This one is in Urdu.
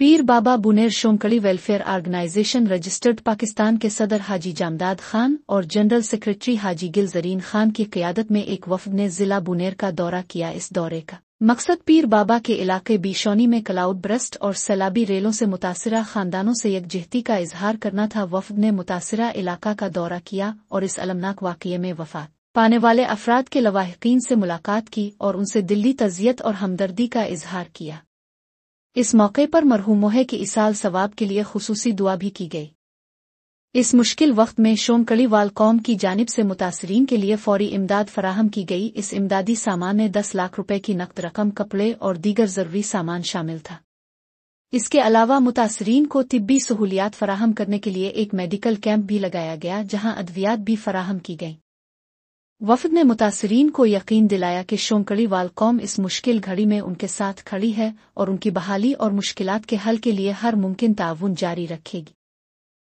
پیر بابا بنیر شونکڑی ویلفیئر آرگنائزیشن رجسٹرڈ پاکستان کے صدر حاجی جامداد خان اور جنرل سیکریٹری حاجی گل زرین خان کی قیادت میں ایک وفد نے ضلع بنیر کا دورہ کیا۔ اس دورے کا مقصد پیر بابا کے علاقے بیشونی میں کلاؤڈ برسٹ اور سیلابی ریلوں سے متاثرہ خاندانوں سے یکجہتی کا اظہار کرنا تھا۔ وفد نے متاثرہ علاقہ کا دورہ کیا اور اس المناک واقعے میں وفات پانے والے افراد کے لواحقین سے ملاقات کی اور ان سے دلی تعزیت اور ہمدردی کا اظہار کیا۔ اس موقع پر مرحوموں کی ایصال ثواب کے لیے خصوصی دعا بھی کی گئی۔ اس مشکل وقت میں شونکڑی وال قوم کی جانب سے متاثرین کے لیے فوری امداد فراہم کی گئی۔ اس امدادی سامان میں 10 لاکھ روپے کی نقد رقم، کپڑے اور دیگر ضروری سامان شامل تھا۔ اس کے علاوہ متاثرین کو طبی سہولیات فراہم کرنے کے لیے ایک میڈیکل کیمپ بھی لگایا گیا، جہاں ادویات بھی فراہم کی گئیں۔ وفد نے متاثرین کو یقین دلایا کہ شونکڑی وال قوم اس مشکل گھڑی میں ان کے ساتھ کھڑی ہے اور ان کی بحالی اور مشکلات کے حل کے لیے ہر ممکن تعاون جاری رکھے گی۔